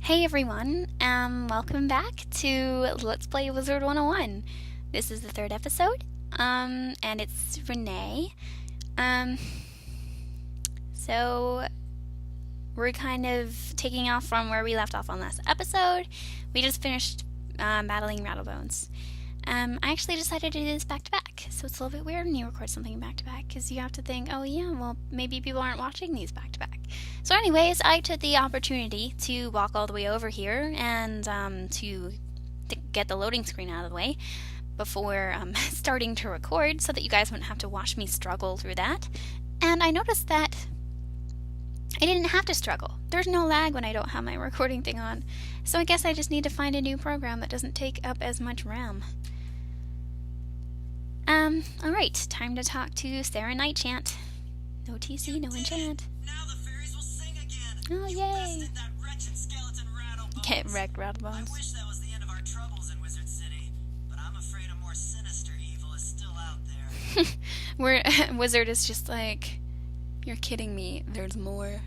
Hey everyone, welcome back to Let's Play Wizard101. This is the third episode, and it's Renee. So we're kind of taking off from where we left off on last episode. We just finished battling Rattlebones. I actually decided to do this back to back, so it's a little bit weird when you record something back to back, because you have to think, oh yeah, well, maybe people aren't watching these back to back. So anyways, I took the opportunity to walk all the way over here and to get the loading screen out of the way before starting to record, so that you guys wouldn't have to watch me struggle through that. And I noticed that I didn't have to struggle. There's no lag when I don't have my recording thing on. So I guess I just need to find a new program that doesn't take up as much RAM. Alright, time to talk to Sarah Nightchant. No TC, no enchant. Now the fairies will sing again. Oh, yay! That wretched skeleton Rattlebones. Get wrecked, I Rattlebones. wish that was the end of our troubles in Wizard City, but I'm afraid a more sinister evil is still out there. Wizard is just like, you're kidding me, there's more.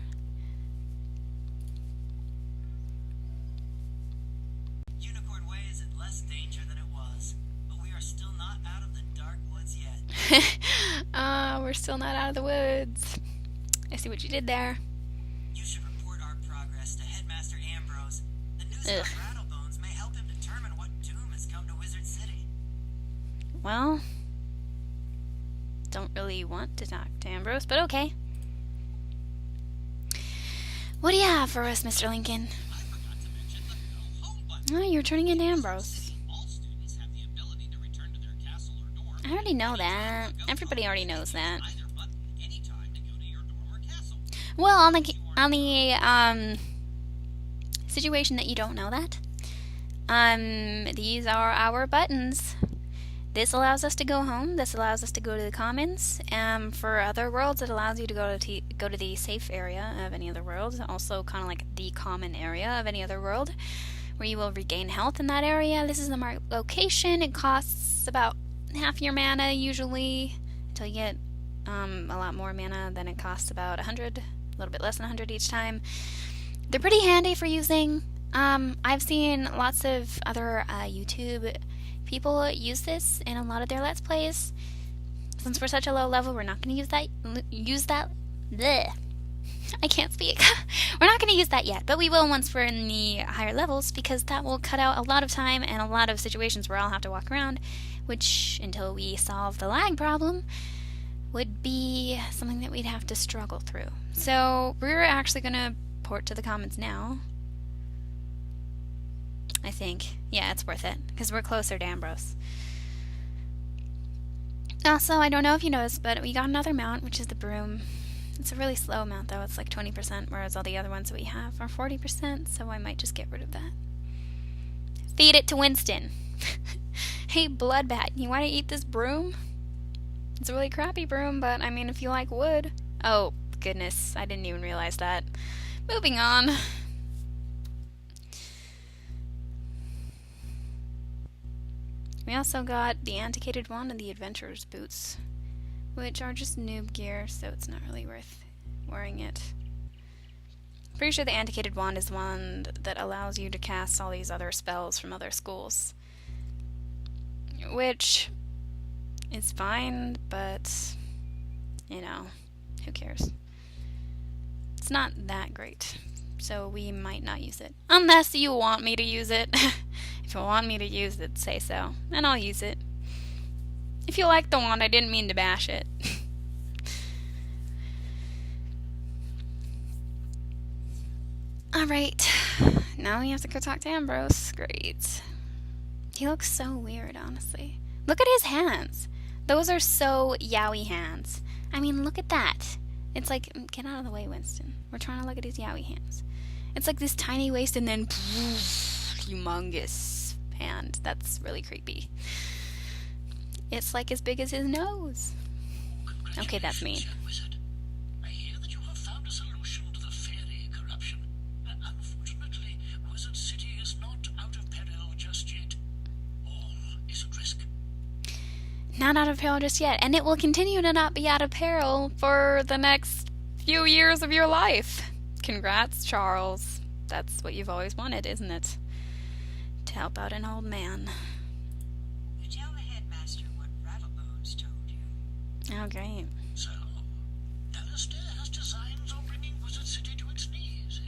Unicorn Way is in less danger than it was, but we are still not out of the dark woods yet. We're still not out of the woods. I see what you did there. You should report our progress to Headmaster Ambrose. The news about Rattlebones may help him determine what doom has come to Wizard City. Well, don't really want to talk to Ambrose, but okay. What do you have for us, Mr. Lincoln? I forgot to mention the Go Home button. Oh, you're turning into Ambrose. All students have the ability to return to their castle or dorm. I already know that. Everybody already knows that. Either button anytime to go to your dorm or castle. Well, on the situation that you don't know that, these are our buttons. This allows us to go home. This allows us to go to the commons. For other worlds, it allows you to go to the safe area of any other world. Also, kind of like the common area of any other world, where you will regain health in that area. This is the marked location. It costs about half your mana usually, until you get a lot more mana. Then it costs about 100, a little bit less than 100 each time. They're pretty handy for using. I've seen lots of other YouTube people use this in a lot of their Let's Plays. Since we're such a low level, we're not going to use that. Bleh. I can't speak. We're not going to use that yet, but we will once we're in the higher levels, because that will cut out a lot of time and a lot of situations where I'll have to walk around, which, until we solve the lag problem, would be something that we'd have to struggle through. So we're actually going to port to the commons now. I think. Yeah, it's worth it, because we're closer to Ambrose. Also, I don't know if you noticed, but we got another mount, which is the broom. It's a really slow mount, though. It's like 20%, whereas all the other ones that we have are 40%, so I might just get rid of that. Feed it to Winston. Hey, Bloodbat, you want to eat this broom? It's a really crappy broom, but, I mean, if you like wood... Oh, goodness, I didn't even realize that. Moving on. We also got the Antiquated Wand and the Adventurer's Boots, which are just noob gear, so it's not really worth wearing it. Pretty sure the Antiquated Wand is the one that allows you to cast all these other spells from other schools. Which is fine, but, you know, who cares? It's not that great, so we might not use it. Unless you want me to use it. If you want me to use it, say so, and I'll use it. If you like the wand, I didn't mean to bash it. Alright, now we have to go talk to Ambrose. Great. He looks so weird, honestly. Look at his hands. Those are so yaoi hands. I mean, look at that. It's like, get out of the way, Winston. We're trying to look at his yaoi hands. It's like this tiny waist and then humongous hand. That's really creepy. It's like as big as his nose. Okay, that's mean. Wizard. I hear that you have found a solution to the fairy corruption. Unfortunately, Wizard City is not out of peril just yet. All is at risk. Not out of peril just yet, and it will continue to not be out of peril for the next few years of your life. Congrats, Charles. that's what you've always wanted, isn't it? To help out an old man. Tell the headmaster what Rattlebones told you. Oh, great. So, Alistair has designs on bringing Wizard City to its knees.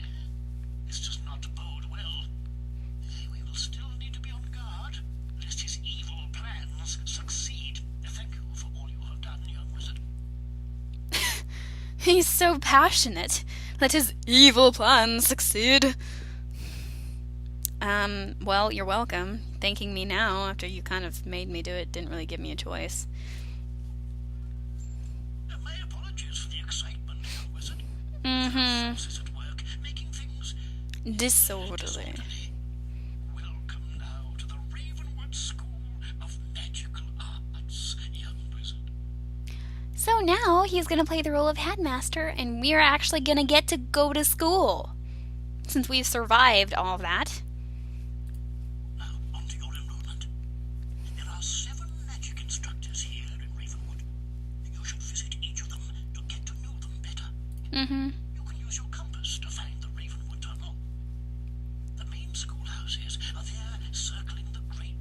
This does not bode well. We will still need to be on guard, lest his evil plans succeed. Thank you for all you have done, young wizard. He's so passionate. Let his evil plans succeed. Well, you're welcome. Thanking me now after you kind of made me do it didn't really give me a choice. My apologies for the excitement, young wizard. Mm-hmm. Forces at work, making things Disorderly. Welcome now to the Ravenwood School of Magical Arts, young wizard. So now he's gonna play the role of headmaster, and we're actually gonna get to go to school. Since we've survived all of that. Now, on to your enrollment. There are 7 magic instructors here in Ravenwood. You should visit each of them to get to know them better. Mm-hmm. You can use your compass to find the Ravenwood Tunnel. The main schoolhouses are there circling the great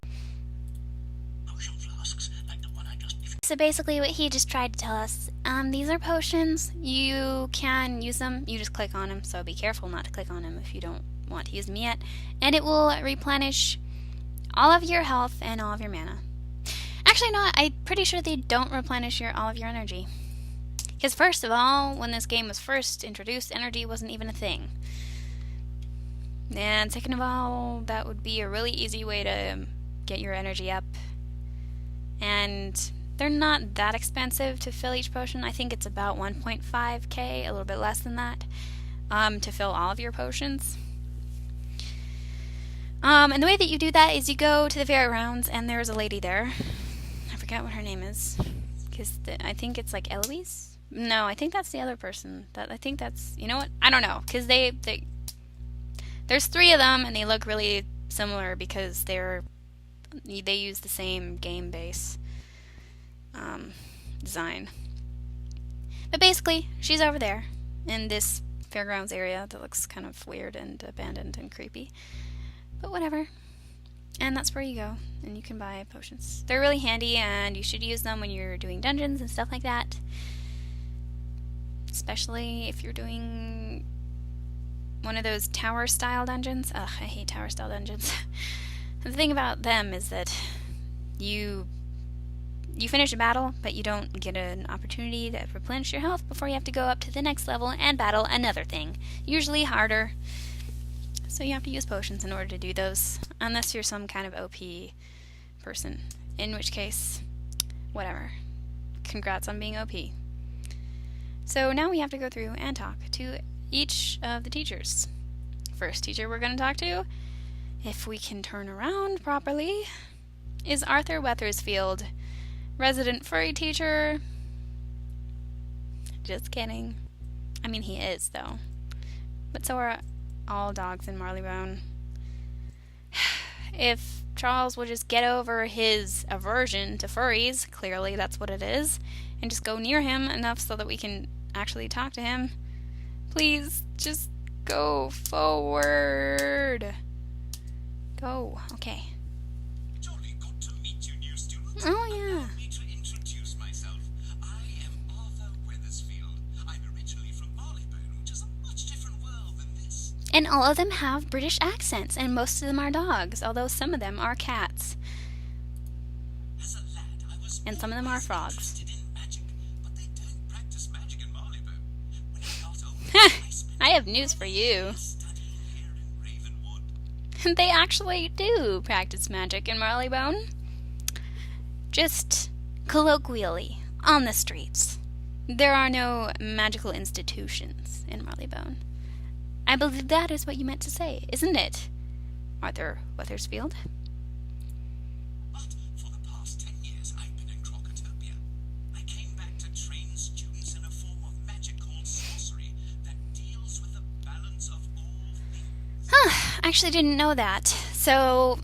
potion flasks like the one I just... So basically what he just tried to tell us, these are potions. You can use them. You just click on them, so be careful not to click on them if you don't want to use them yet. And it will replenish all of your health and all of your mana. Actually, no, I'm pretty sure they don't replenish all of your energy. Because first of all, when this game was first introduced, energy wasn't even a thing. And second of all, that would be a really easy way to get your energy up. And they're not that expensive to fill each potion. I think it's about 1.5k, a little bit less than that, to fill all of your potions. And the way that you do that is you go to the fairgrounds, and there's a lady there. I forget what her name is, because I think it's like Eloise. No, I think that's the other person. I think that's, you know what? I don't know, because there's 3 of them, and they look really similar because they use the same game base design. But basically, she's over there in this fairgrounds area that looks kind of weird and abandoned and creepy. But whatever. And that's where you go, and you can buy potions. They're really handy, and you should use them when you're doing dungeons and stuff like that. Especially if you're doing one of those tower-style dungeons. Ugh, I hate tower-style dungeons. The thing about them is that you finish a battle, but you don't get an opportunity to replenish your health before you have to go up to the next level and battle another thing. Usually harder. So you have to use potions in order to do those, unless you're some kind of OP person. In which case, whatever. Congrats on being OP. So now we have to go through and talk to each of the teachers. First teacher we're going to talk to, if we can turn around properly, is Arthur Wethersfield, resident furry teacher. Just kidding. I mean, he is, though. But so are all dogs in Marleybone. If Charles would just get over his aversion to furries, clearly that's what it is, and just go near him enough so that we can actually talk to him. Please, just go forward. Go. Okay. Jolly good to meet you, new student. Oh, yeah. Allow me to introduce myself. I am Arthur Wethersfield. I'm originally from Marleybone, which is a much different world than this. And all of them have British accents, and most of them are dogs, although some of them are cats. As a lad, I was And some of them are always frogs. interested in magic, but they don't practice magic in Marleybone. When I got older, I spent I have news for you. studying here in Ravenwood. They actually do practice magic in Marleybone. Just colloquially, on the streets. There are no magical institutions in Marleybone. I believe that is what you meant to say, isn't it, Arthur Wethersfield? But for the past 10 years, I've been in Crocotopia. I came back to train students in a form of magic called sorcery that deals with the balance of all things. Huh, actually didn't know that. So,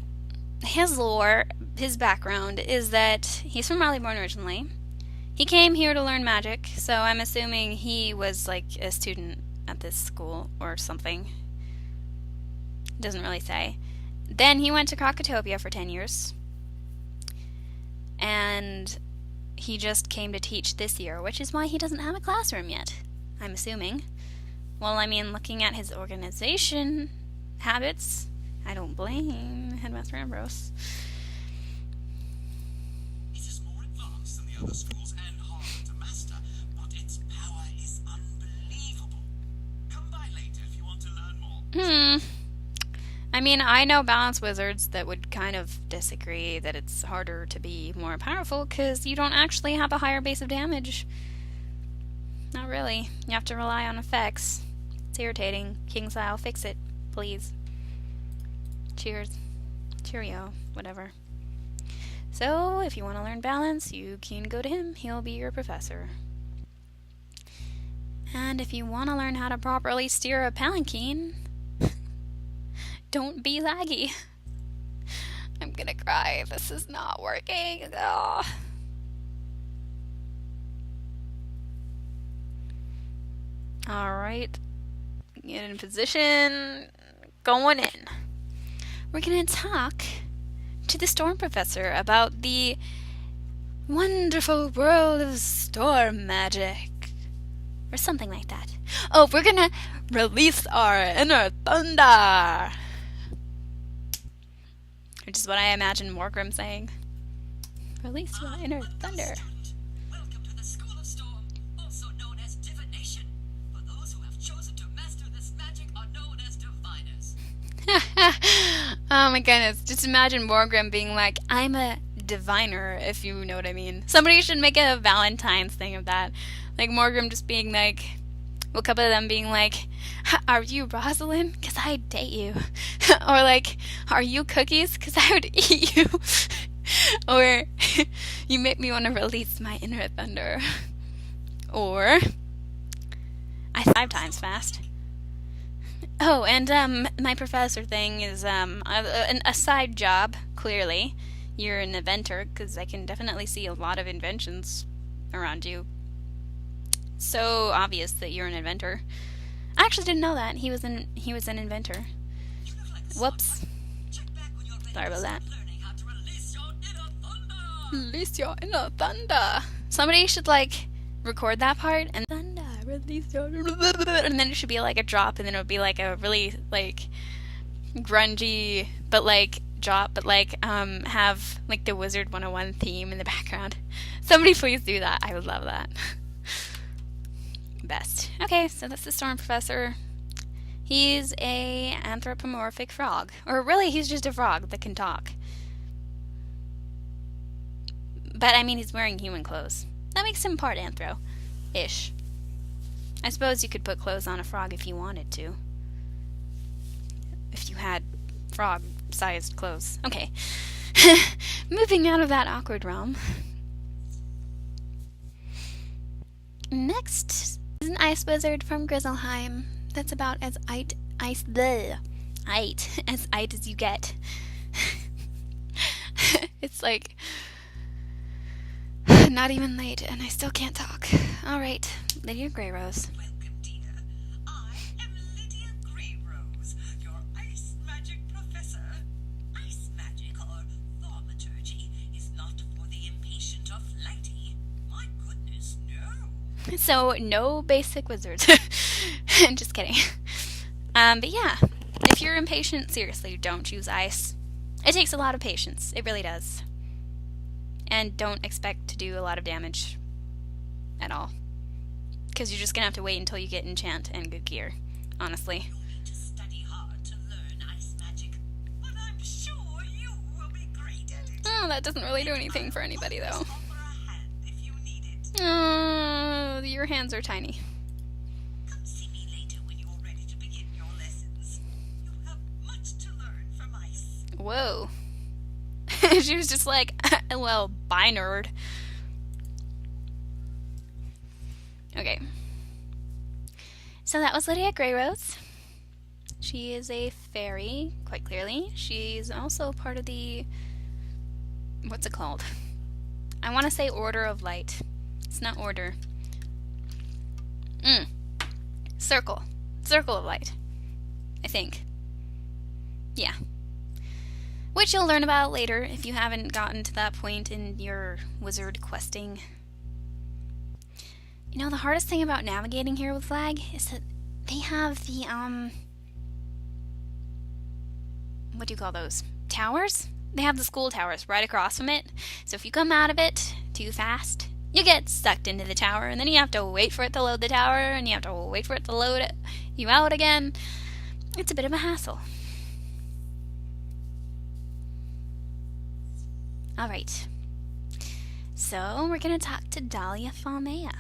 his lore, his background, is that he's from Marleybone originally. He came here to learn magic, so I'm assuming he was like a student at this school or something. Doesn't really say. Then he went to Crocotopia for 10 years. And he just came to teach this year, which is why he doesn't have a classroom yet, I'm assuming. Well, I mean, looking at his organization habits, I don't blame Headmaster Ambrose. It is more advanced than the other schools and harder to master, but its power is unbelievable. Come by later if you want to learn more. I mean, I know balanced wizards that would kind of disagree that it's harder to be more powerful because you don't actually have a higher base of damage. Not really. You have to rely on effects. It's irritating. Kingstyle, fix it, please. Cheers. Cheerio. Whatever. So, if you want to learn balance, you can go to him. He'll be your professor. And if you want to learn how to properly steer a palanquin, don't be laggy. I'm gonna cry. This is not working. Ugh. Alright. Get in position. Going in. We're gonna talk to the Storm Professor about the wonderful world of storm magic. Or something like that. Oh, we're gonna release our inner thunder! Which is what I imagine Morgrim saying. Release your inner thunder. Welcome to the School of Storm, also known as Divination. For those who have chosen to master this magic are known as Diviners. Oh my goodness. Just imagine Morgrim being like, I'm a diviner, if you know what I mean. Somebody should make a Valentine's thing of that. Like Morgrim just being like, well, a couple of them being like, are you Rosalind? Because I'd date you. Or like, are you Cookies? Because I would eat you. Or, you make me want to release my inner thunder. Or, I 5 times fast. Oh, and my professor thing is a side job, clearly. You're an inventor, because I can definitely see a lot of inventions around you. So obvious that you're an inventor. I actually didn't know that. He was an inventor. You look like a Whoops. Check back when you're ready Sorry to about that. start learning how to release your inner thunder. Release your inner thunder. Somebody should like record that part and thunder, release your and then it should be like a drop and then it would be like a really like grungy but like drop but like have like the Wizard101 theme in the background. Somebody please do that. I would love that. Best. Okay, so that's the Storm Professor. He's a anthropomorphic frog. Or really, he's just a frog that can talk. But, I mean, he's wearing human clothes. That makes him part anthro-ish. I suppose you could put clothes on a frog if you wanted to. If you had frog-sized clothes. Okay. Moving out of that awkward realm. Next is an ice wizard from Grizzleheim. That's about as ite as you get. It's like not even late and I still can't talk. Alright, Lydia Greyrose. Welcome, dear. I am Lydia Greyrose, your ice magic professor. Ice magic, or thaumaturgy, is not for the impatient or flighty. My goodness, no. So, no basic wizards. Just kidding. But yeah, if you're impatient, seriously, don't choose ice. It takes a lot of patience. It really does. And don't expect to do a lot of damage at all. Because you're just going to have to wait until you get enchant and good gear, honestly. You'll need to study hard to learn ice magic, but I'm sure you will be great at it. Oh, that doesn't really do anything for anybody, though. Offer a hand if you need it. Oh, your hands are tiny. Come see me later when you're ready to begin your lessons. You have much to learn from ice. Whoa. She was just like, well, bye, nerd. Okay. So that was Lydia Greyrose. She is a fairy, quite clearly. She's also part of the... what's it called? I want to say Order of Light. It's not Order. Circle. Circle of Light. I think. Yeah. Which you'll learn about later if you haven't gotten to that point in your wizard questing. You know, the hardest thing about navigating here with lag is that they have the, what do you call those? Towers? They have the school towers right across from it. So if you come out of it too fast, you get sucked into the tower, and then you have to wait for it to load the tower, and you have to wait for it to load you out again. It's a bit of a hassle. Alright. So, we're going to talk to Dahlia Falmea.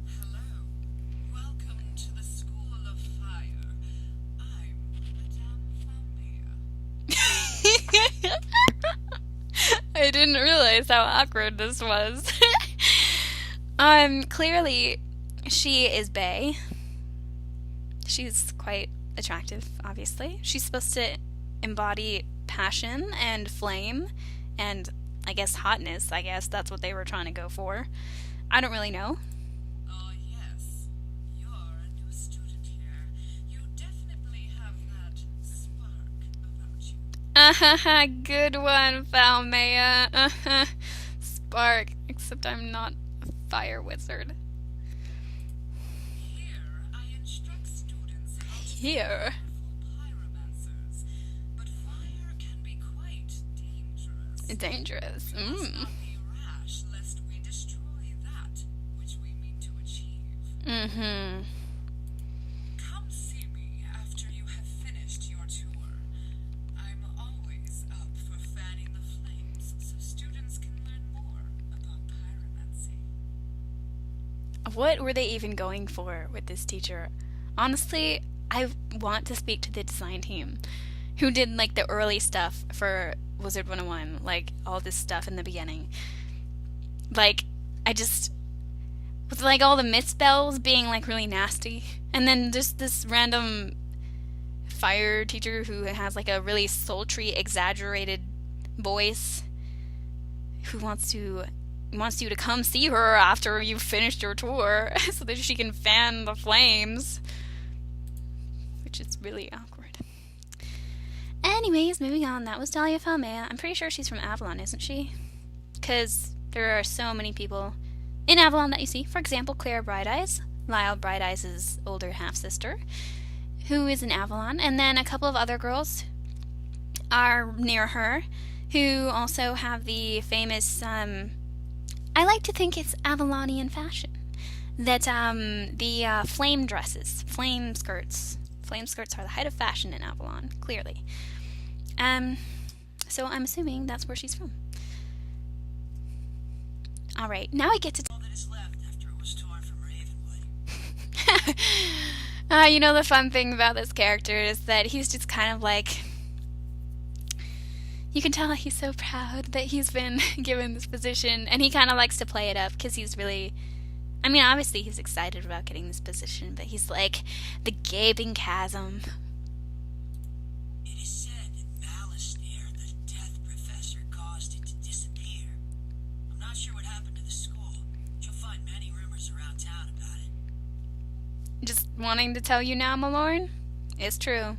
Hello. Welcome to the School of Fire. I'm Madame Falmea. I didn't realize how awkward this was. Clearly, she is bae. She's quite attractive, obviously. She's supposed to embody passion and flame and, I guess, hotness. I guess that's what they were trying to go for. I don't really know. Oh, yes. You're a new student here. You definitely have that spark about you. Good one, Falmea. Spark. Except I'm not a fire wizard. Here, I instruct students how to Here. be pyromancers, but fire can be quite dangerous. Dangerous. We must not be rash, lest we destroy that which we mean to achieve. Come see me after you have finished your tour. I'm always up for fanning the flames so students can learn more about pyromancy. What were they even going for with this teacher? Honestly, I want to speak to the design team who did like the early stuff for Wizard101, like all this stuff in the beginning. Like, I just, with like all the misspells being like really nasty, and then just this random fire teacher who has like a really sultry, exaggerated voice who wants you to come see her after you've finished your tour so that she can fan the flames, which is really awkward. Anyways, moving on. That was Dahlia Falmea. I'm pretty sure she's from Avalon, isn't she? Because there are so many people in Avalon that you see. For example, Clara Bright Eyes, Lyle Bright Eyes' older half-sister, who is in Avalon. And then a couple of other girls are near her who also have the famous, I like to think it's Avalonian fashion. That, the flame dresses, flame skirts. Flame skirts are the height of fashion in Avalon, clearly. So I'm assuming that's where she's from. Alright, now I get to... All that is left after it was torn from Ravenwood. You know, the fun thing about this character is that he's just kind of like... You can tell he's so proud that he's been given this position, and he kind of likes to play it up because he's really... I mean, obviously he's excited about getting this position, but he's like the gaping chasm. It is said that Malistaire, the death professor, caused it to disappear. I'm not sure what happened to the school. You'll find many rumors around town about it. Just wanting to tell you now, Malorn, it's true.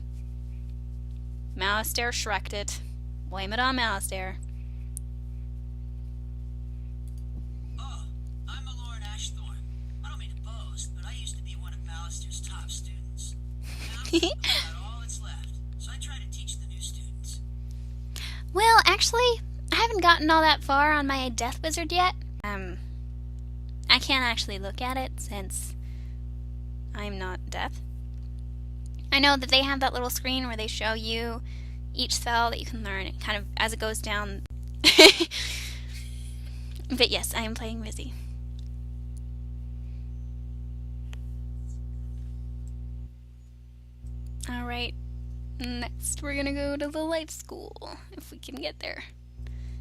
Malistaire shreked it. Blame it on Malistaire. Oh, I'm Lauren Ashthorne. I don't mean to boast, but I used to be one of Malistaire's top students. Now, about all that's left, so I try to teach the new students. Well, actually, I haven't gotten all that far on my Death Wizard yet. I can't actually look at it since I'm not deaf. I know that they have that little screen where they show you each spell that you can learn, kind of as it goes down. But yes, I am playing Wizzy. Alright, next we're gonna go to the light school, if we can get there.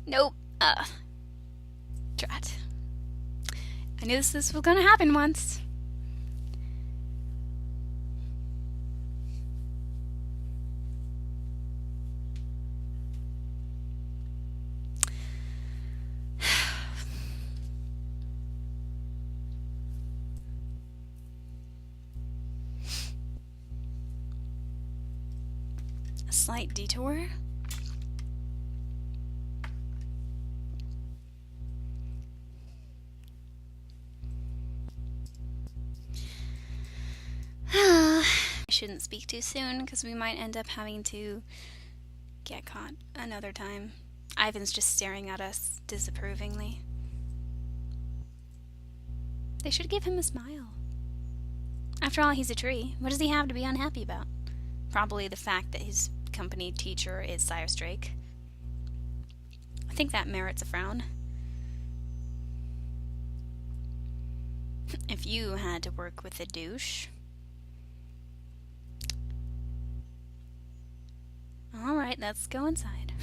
Nope, drat. I knew this was gonna happen once. A slight detour. I shouldn't speak too soon because we might end up having to get caught another time. Ivan's just staring at us disapprovingly. They should give him a smile. After all, he's a tree. What does he have to be unhappy about? Probably the fact that his company teacher is Cyrus Drake. I think that merits a frown. If you had to work with a douche... Alright, let's go inside.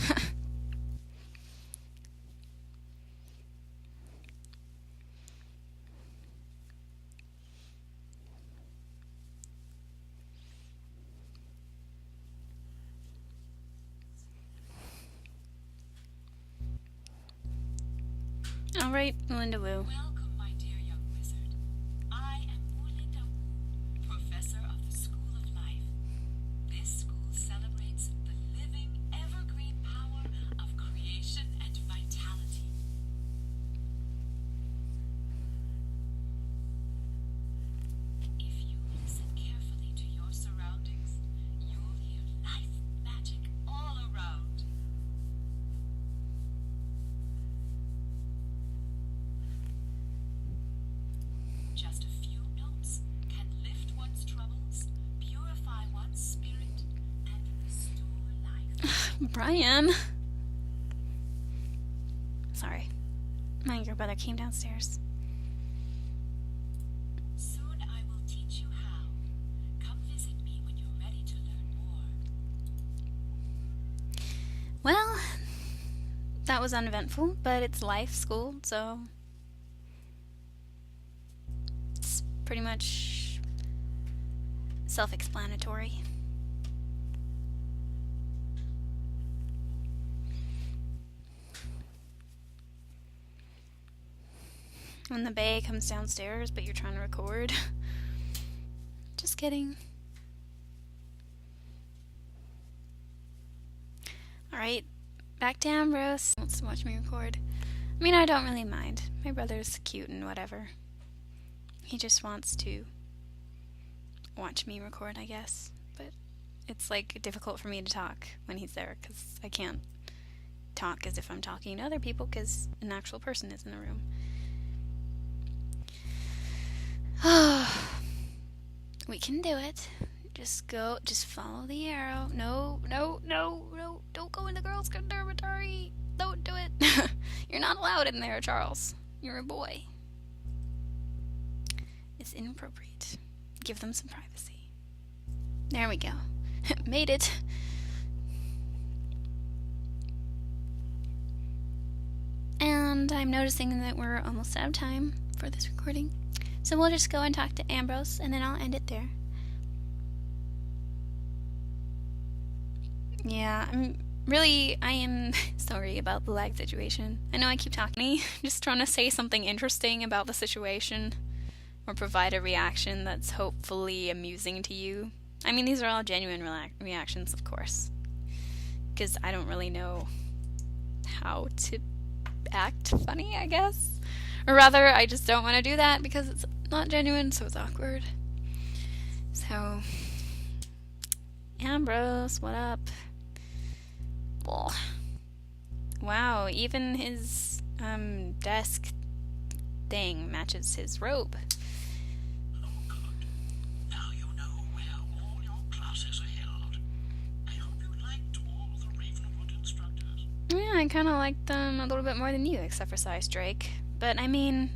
Alright, Linda Wu. Welcome, my dear young wizard. I am Linda Wu, professor of the School of Life. This school celebrates the living, evergreen power of creation and vitality. If you listen carefully to your surroundings, you'll hear life magic all around. Just a few notes can lift one's troubles, purify one's spirit, and restore life. Brian. Sorry. My younger brother came downstairs. Soon I will teach you how. Come visit me when you're ready to learn more. Well, that was uneventful, but it's life, school, so it's pretty much self-explanatory. When the bae comes downstairs, but you're trying to record. Just kidding. Alright, back to Ambrose. He wants to watch me record. I mean, I don't really mind. My brother's cute and whatever. He just wants to watch me record, I guess. But it's like difficult for me to talk when he's there because I can't talk as if I'm talking to other people because an actual person is in the room. We can do it. Just follow the arrow. No, don't go in the girls' conservatory. Don't do it. You're not allowed in there, Charles. You're a boy. It's inappropriate. Give them some privacy. There we go. Made it. And I'm noticing that we're almost out of time for this recording. So we'll just go and talk to Ambrose, and then I'll end it there. Yeah, I am sorry about the lag situation. I know I keep talking, just trying to say something interesting about the situation, or provide a reaction that's hopefully amusing to you. I mean, these are all genuine reactions, of course, because I don't really know how to act funny, I guess. Or rather, I just don't want to do that because it's not genuine, so it's awkward. So, Ambrose, what up? Wow, even his desk thing matches his robe. Oh, good. Now you know where all your classes are held. I hope you liked all the Ravenwood instructors. Yeah, I kind of liked them a little bit more than you, except for Cyrus Drake. But, I mean,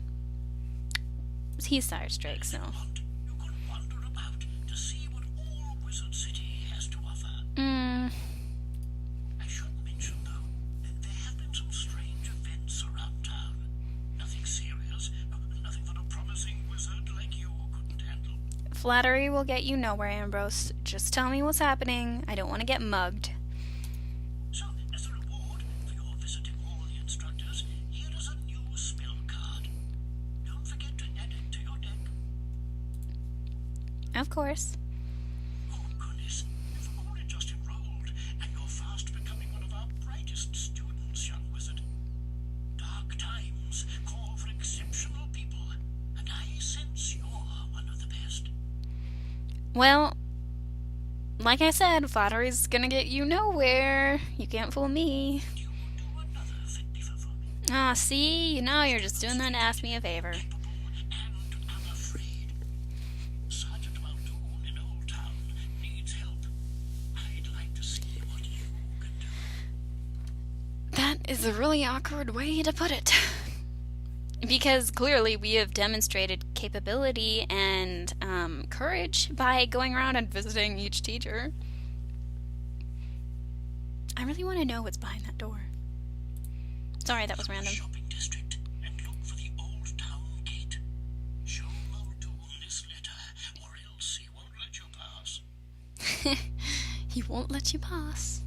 he's Cyrus Drake, so... You can wander about to see what all Wizard City has to offer. I should mention, though, that there have been some strange events around town. Nothing serious, nothing that a promising wizard like you couldn't handle. Flattery will get you nowhere, Ambrose. Just tell me what's happening. I don't want to get mugged. So, as a reward for your visiting all the instructors, here is a new spell card. Don't forget to add it to your deck. Of course. Oh, goodness. You've only just enrolled. Well, like I said, flattery's gonna get you nowhere. You can't fool me. Do you do another favor for me? Ah, see? You know you're just doing that to ask me a favor. Capable, and I'm afraid Sergeant Muldoon in Old Town needs help. I'd like to see what you can do. That is a really awkward way to put it. Because clearly we have demonstrated capability and courage by going around and visiting each teacher. I really want to know what's behind that door. Sorry, that was random. Shopping district and look for the Old Town gate. Show Muldoon this letter, or else he won't let you pass. He won't let you pass.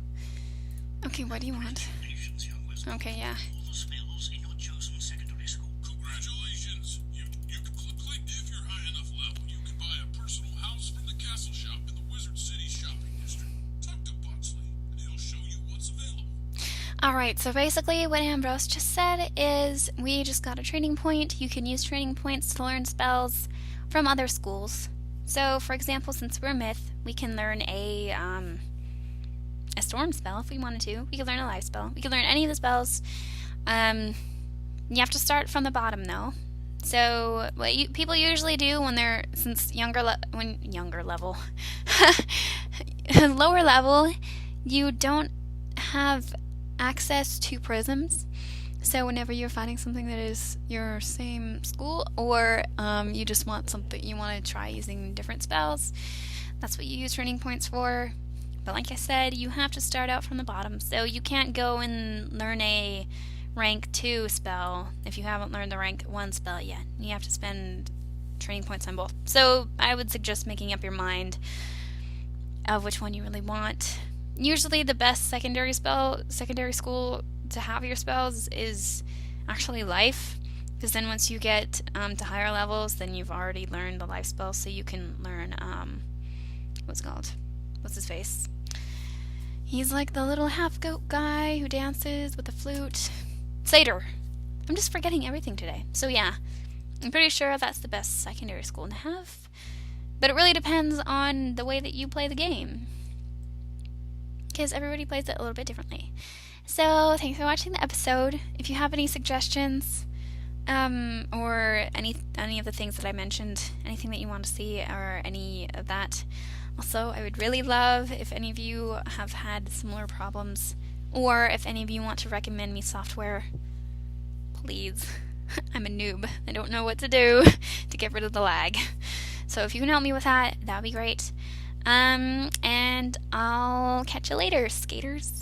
Okay, what do you want? Congratulations, young wizard. Okay, yeah. All the spells in your chosen secondary school. Congratulations! You can click if you're high enough level. You can buy a personal house from the castle shop in the Wizard City shopping district. Talk to Butsley, and he'll show you what's available. Alright, so basically what Ambrose just said is we just got a training point. You can use training points to learn spells from other schools. So, for example, since we're myth, we can learn a storm spell if we wanted to. We could learn a life spell. We could learn any of the spells. You have to start from the bottom, though. So, what people usually do when they're, since younger level, lower level, you don't have access to prisms. So whenever you're fighting something that is your same school, or you just want something, you want to try using different spells, that's what you use training points for. But like I said, you have to start out from the bottom. So you can't go and learn a rank 2 spell if you haven't learned the rank 1 spell yet. You have to spend training points on both. So I would suggest making up your mind of which one you really want. Usually the best secondary school to have your spells is actually life, because then once you get to higher levels, then you've already learned the life spell, so you can learn what's his face? He's like the little half goat guy who dances with the flute. Satyr. I'm just forgetting everything today. So yeah, I'm pretty sure that's the best secondary school to have, but it really depends on the way that you play the game, because everybody plays it a little bit differently. So, thanks for watching the episode. If you have any suggestions, or any of the things that I mentioned, anything that you want to see, or any of that. Also, I would really love if any of you have had similar problems, or if any of you want to recommend me software, please. I'm a noob. I don't know what to do to get rid of the lag. So if you can help me with that, that'd be great. And I'll catch you later, skaters.